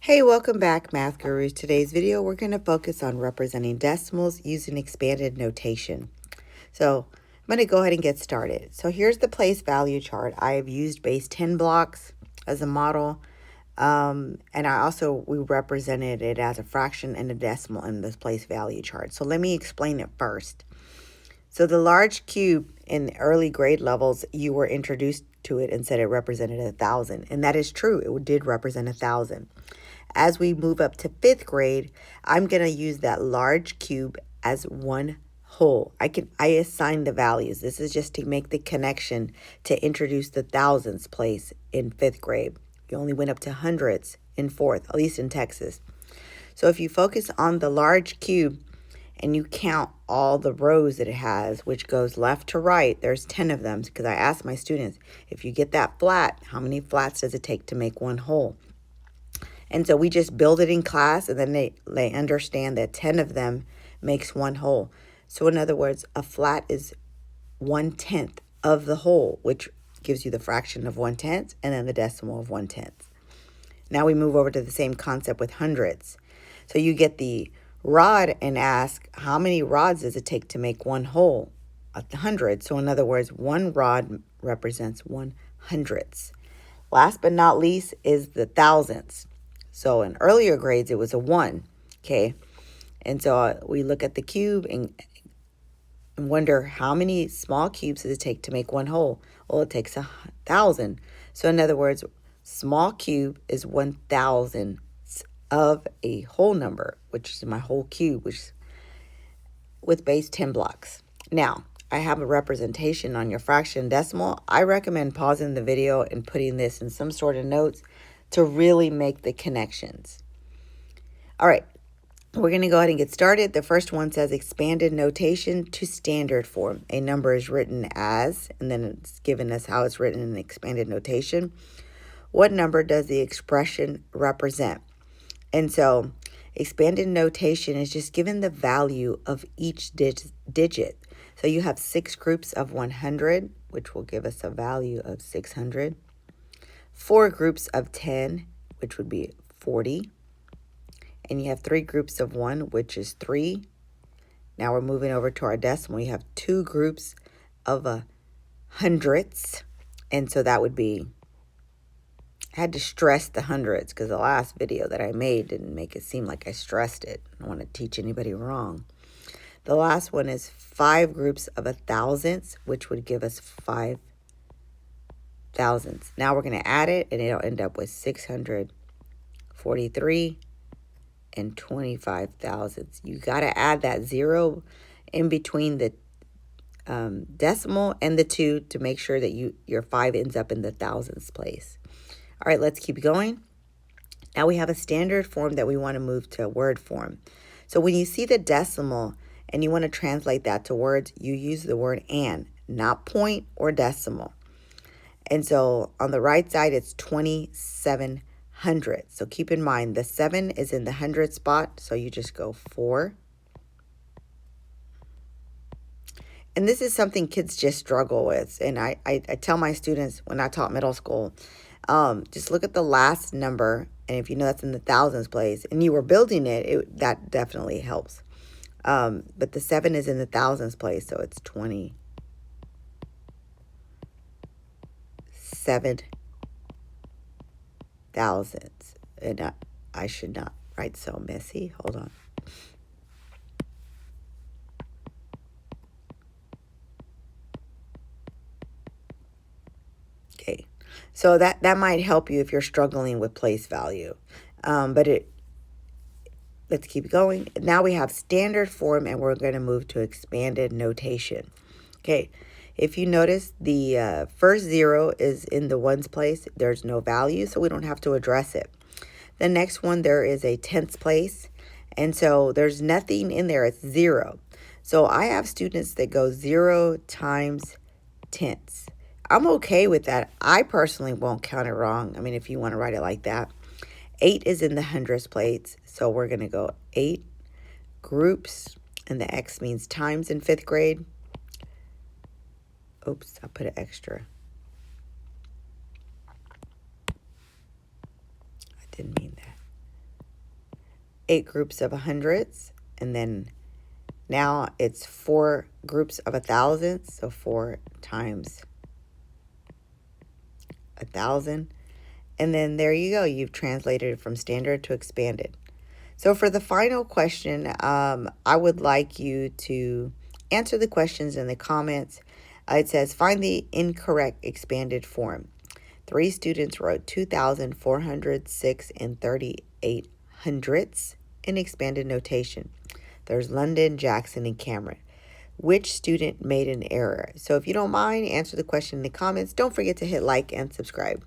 Hey, welcome back, Math Gurus. Today's video, we're going to focus on representing decimals using expanded notation. So I'm going to go ahead and get started. So here's the place value chart. I have used base 10 blocks as a model. And we represented it as a fraction and a decimal in this place value chart. So let me explain it first. So the large cube in the early grade levels, you were introduced to it and said it represented 1,000. And that is true. It did represent 1,000. As we move up to 5th grade, I'm going to use that large cube as one whole. I assign the values. This is just to make the connection to introduce the thousands place in 5th grade. You only went up to hundreds in 4th, at least in Texas. So if you focus on the large cube and you count all the rows that it has, which goes left to right, there's 10 of them, because I asked my students, if you get that flat, how many flats does it take to make one whole? And so we just build it in class, and then they understand that 10 of them makes one whole. So in other words, a flat is 1/10 of the whole, which gives you the fraction of 1/10 and then the decimal of 1/10. Now we move over to the same concept with hundreds. So you get the rod and ask, how many rods does it take to make one whole? 100. So in other words, one rod represents 1/100ths. Last but not least is the thousandths. So in earlier grades, it was a 1, okay? And so we look at the cube and wonder how many small cubes does it take to make one whole? Well, it takes 1,000. So in other words, small cube is 1,000 of a whole number, which is my whole cube, which is with base 10 blocks. Now, I have a representation on your fraction decimal. I recommend pausing the video and putting this in some sort of notes to really make the connections. All right, we're going to go ahead and get started. The first one says expanded notation to standard form. A number is written as, and then it's given us how it's written in expanded notation. What number does the expression represent? And so expanded notation is just given the value of each digit. So you have 6 groups of 100, which will give us a value of 600. 4 groups of 10, which would be 40. And you have 3 groups of 1, which is 3. Now we're moving over to our decimal. You have 2 groups of hundredths. And so that would be, I had to stress the hundreds because the last video that I made didn't make it seem like I stressed it. I don't want to teach anybody wrong. The last one is 5 groups of 1,000ths, which would give us 5 thousandths. Now we're going to add it, and it'll end up with 643 and 25 thousandths. You got to add that 0 in between the decimal and the 2 to make sure that your 5 ends up in the thousandths place. All right, let's keep going. Now we have a standard form that we want to move to word form. So when you see the decimal and you want to translate that to words, you use the word and, not point or decimal. And so on the right side, it's 2,700. So keep in mind, the 7 is in the 100 spot, so you just go 4. And this is something kids just struggle with. And I tell my students when I taught middle school, just look at the last number. And if you know that's in the thousands place and you were building it, that definitely helps. But the 7 is in the thousands place, so it's 27 thousandths. And I should not write so messy. Hold on. Okay, so that might help you if you're struggling with place value. Let's keep going. Now we have standard form, and we're going to move to expanded notation. Okay, if you notice, the first 0 is in the ones place. There's no value, so we don't have to address it. The next one, there is a tenths place, and so there's nothing in there. It's 0. So I have students that go 0 times tenths. I'm okay with that. I personally won't count it wrong. I mean, if you want to write it like that. 8 is in the hundredths place, so we're going to go 8 groups, and the X means times in 5th grade. Oops, I put an extra. I didn't mean that. 8 groups of hundreds, and then now it's 4 groups of 1,000, so 4 times 1,000. And then there you go. You've translated it from standard to expanded. So for the final question, I would like you to answer the questions in the comments. It says, find the incorrect expanded form. 3 students wrote 2,406 and 38 hundredths in expanded notation. There's London, Jackson, and Cameron. Which student made an error? So if you don't mind, answer the question in the comments. Don't forget to hit like and subscribe.